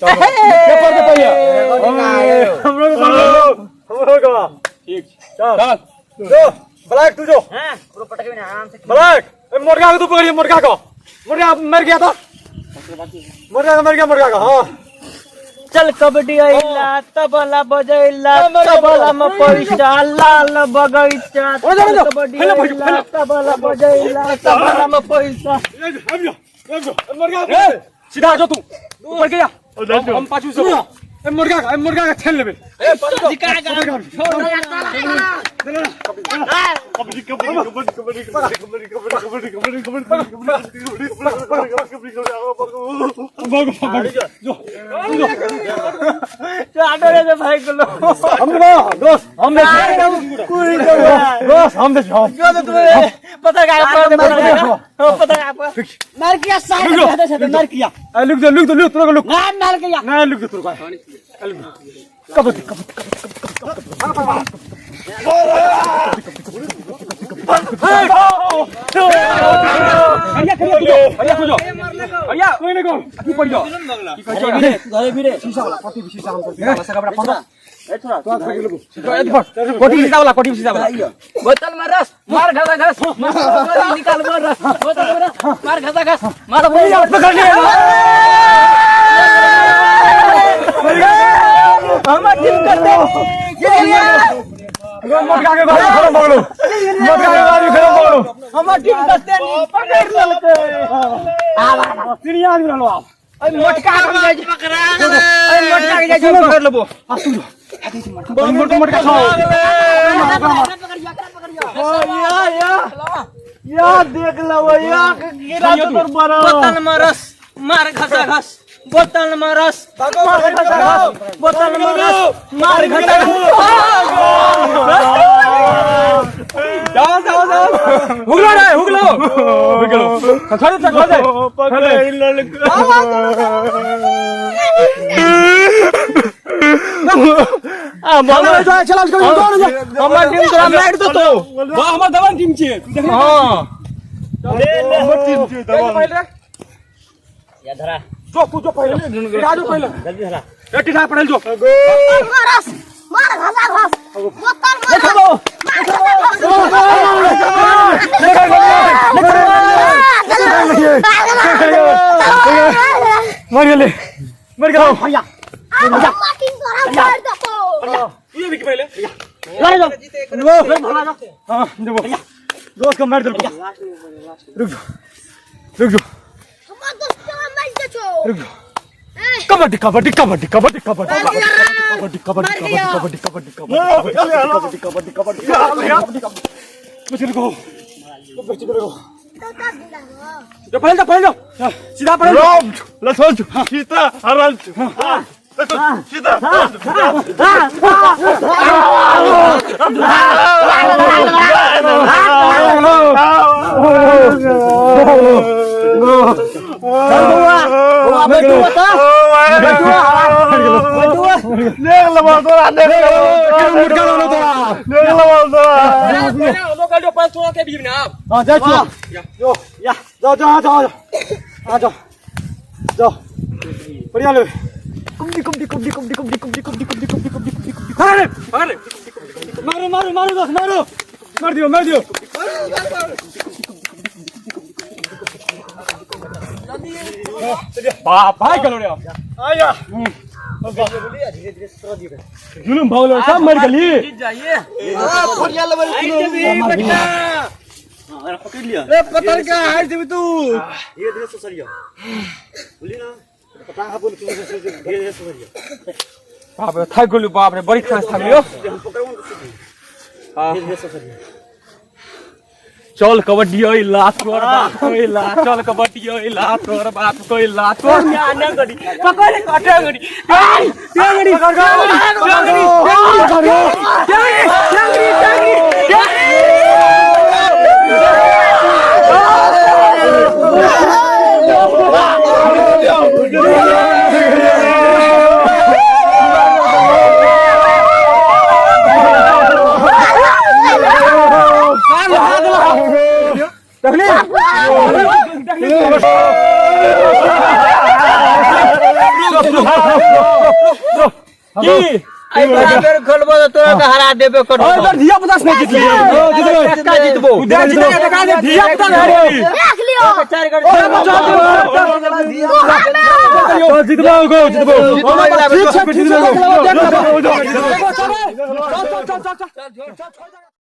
ये पर के पहिया हम लोग ठीक चल जो ब्लैक तू जो हां पूरा पटक में आराम से ब्लैक ए मुर्गा को तू पकड़िए मुर्गा को मुर्गा मर गया था मुर्गा का हां चल कबड्डी आइला तबला बजाइला तबला में पैसा लाल बगीचा कबड्डी आइला तबला बजाइला तबला में पैसा मुर्गा सीधा जो तू ऊपर गया हम पाछू से मुर्गा का खेल लेबे ए कबड्डी भाई को पता मार किया मार किया लुक दो मार किया ना लुक दो कबड्डी कोई नहीं को की पड़ जाओ घरे बिरे शीशा वाला कोटी शीशा हम करते हैं बस कपड़ा 15 ए थोड़ा तो आगे लोगो कोटी शीशा वाला बोतल में रस मार घसा घस निकाल रस बोतल में रस मार घसा घस मार पकड़ लिया हम टीम करते मुर्गा के बारे में खड़ा पकड़ो हम टीम करते नहीं पकड़ लेते तीन आदमी रहलो आप मोटका के जाय पकड़ा मोटका के जाय पकड़ लेबो मोटका खाओ या देख लो या गिरा तो बड़ा बोतल में रस मार घसा घस बोतल में रस मार घसा घस बोतल में रस मार घसा जाओ हुगलो खड़े पकड़ मानो चला हमार टीम तोरा मार दो तो वाह हमार दवन टीम छे हां हमर टीम छे दवन या धरा जो तू जो पहले राजू पहले जल्दी धरा रेटी ठा पड़ल जो रस मार घसा घस बोतल मर गया भैया मार्टिन तोरा मार दो ये भी पहले लड़ जाओ हां देखो दोस्त को मार दो रुक जाओ हमार दोस्त को मार दे छो रुक जाओ कबड्डी जो पहले जाओ सीधा पहले लसन सीधा हरल सीधा जाओ बढ़िया ले कुमडी मारो दोस्त मार दियो भाई चलो रे आया धीरे सरा दियो जुलुम भावलो सब मर गली जाइए बढ़िया ले पकड़ लिया ए पकड़ के हार देबी तू धीरे सरिया बोली ना पता है बोल धीरे सरिया बाप रे थाक गेलु बाप रे बड़ी खास थाक लियो धीरे सरिया चल कबड्डी ओइ लात तोर बाप कोइ लात चल कबड्डी ओइ लात तोर बाप कोइ लात तोर आना गडी पकड़ काटा गडी কি आई बराबर खेलबो तो तोरा के हरा देबे करबो ओए धिया पुता से नहीं जीतली टक्का जीतबो उधर जीते के टका दे धिया पुता नहीं देख लियो चार कर जीतबो जीतबो ठीक ठीक है